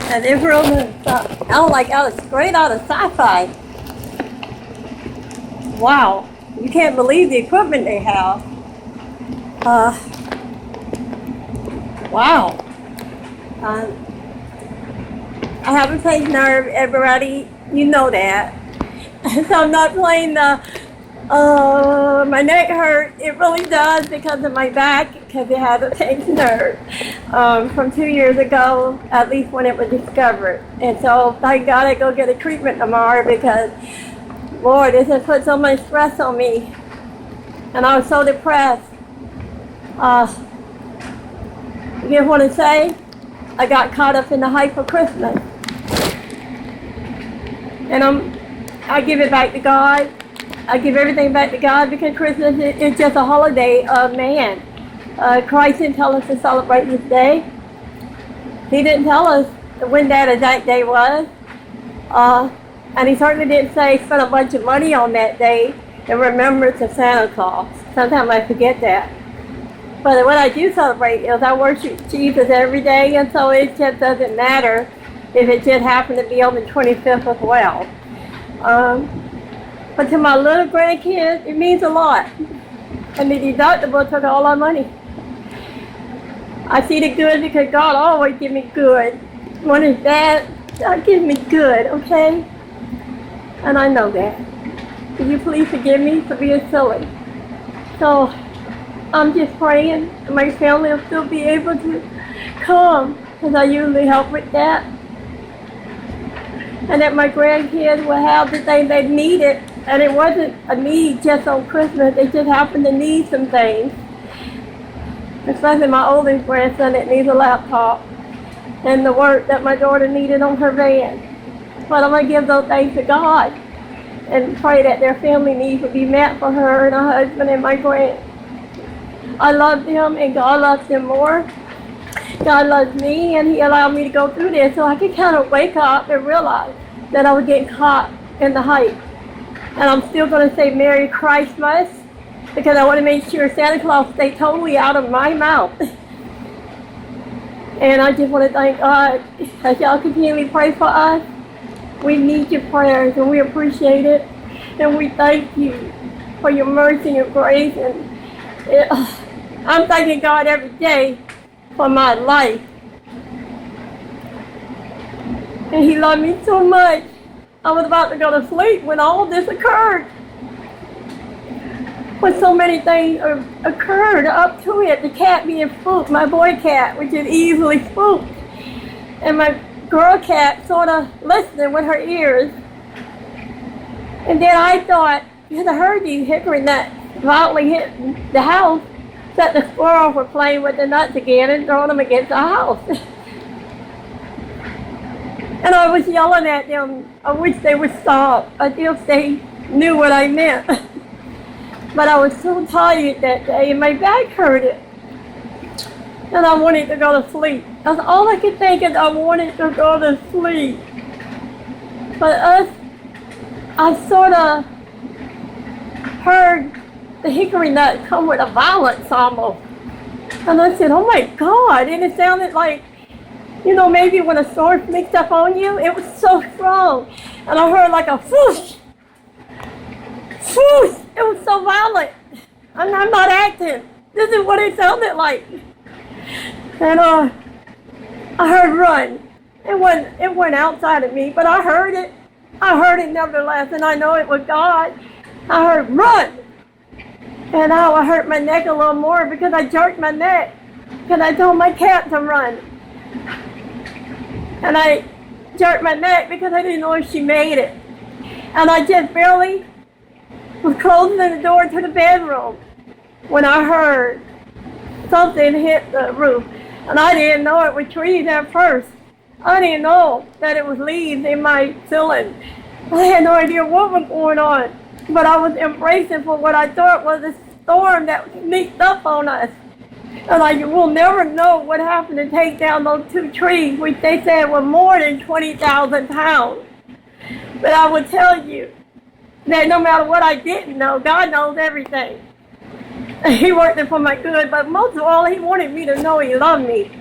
And this room is straight out of sci-fi. Wow, you can't believe the equipment they have. Wow. I have a page nerve, everybody, you know that. So I'm not playing the, my neck hurt. It really does because of my back, because it has a page nerve from 2 years ago, at least when it was discovered. And so thank God I go get a treatment tomorrow because, Lord, this has put so much stress on me. And I was so depressed. You just want to say, I got caught up in the hype of Christmas. And I give it back to God. I give everything back to God because Christmas is just a holiday of man. Christ didn't tell us to celebrate this day. He didn't tell us when that exact day was. And he certainly didn't say spend a bunch of money on that day in remembrance of Santa Claus. Sometimes I forget that. But what I do celebrate is I worship Jesus every day, and so it just doesn't matter if it just happened to be on the 25th as well. But to my little grandkids, it means a lot. And the deductible took all our money. I see the good because God always gives me good. When it's bad, God gives me good, okay? And I know that. Will you please forgive me for being silly? So I'm just praying that my family will still be able to come, because I usually help with that. And that my grandkids will have the thing they needed. And it wasn't a need just on Christmas, they just happened to need some things. Especially my oldest grandson that needs a laptop. And the work that my daughter needed on her van. But I'm going to give those things to God. And pray that their family needs will be met for her and her husband and my grand. I love them and God loves them more. God loves me and He allowed me to go through this so I could kind of wake up and realize that I was getting caught in the hype. And I'm still going to say Merry Christmas because I want to make sure Santa Claus stays totally out of my mouth. And I just want to thank God as y'all continually pray for us. We need your prayers and we appreciate it. And we thank you for your mercy and grace. And I'm thanking God every day for my life. And He loved me so much. I was about to go to sleep when all this occurred. When so many things occurred up to it. The cat being spooked, my boy cat, which is easily spooked. And my girl cat sort of listening with her ears. And then I thought, because I heard these hickory nuts violently hit the house, that the squirrels were playing with the nuts again and throwing them against the house. And I was yelling at them. I wish they would stop. I guess they knew what I meant. But I was so tired that day and my back hurted. And I wanted to go to sleep. That's all I could think is I wanted to go to sleep. But I sort of heard the hickory nuts come with a violence almost. And I said, oh my God. And it sounded like, you know, maybe when a storm sneaks up on you, it was so strong. And I heard like a whoosh. Whoosh. It was so violent. I'm not acting. This is what it sounded like. And I heard run. It went outside of me, but I heard it. I heard it nevertheless, and I know it was God. I heard run. And now I hurt my neck a little more because I jerked my neck. Because I told my cat to run. And I jerked my neck because I didn't know if she made it. And I just barely was closing the door to the bedroom when I heard something hit the roof. And I didn't know it was trees at first. I didn't know that it was leaves in my ceiling. I had no idea what was going on. But I was embracing for what I thought was a storm that sneaked up on us. And I will never know what happened to take down those two trees, which they said were more than 20,000 pounds. But I will tell you that no matter what I didn't know, God knows everything. He worked it for my good, but most of all, He wanted me to know He loved me.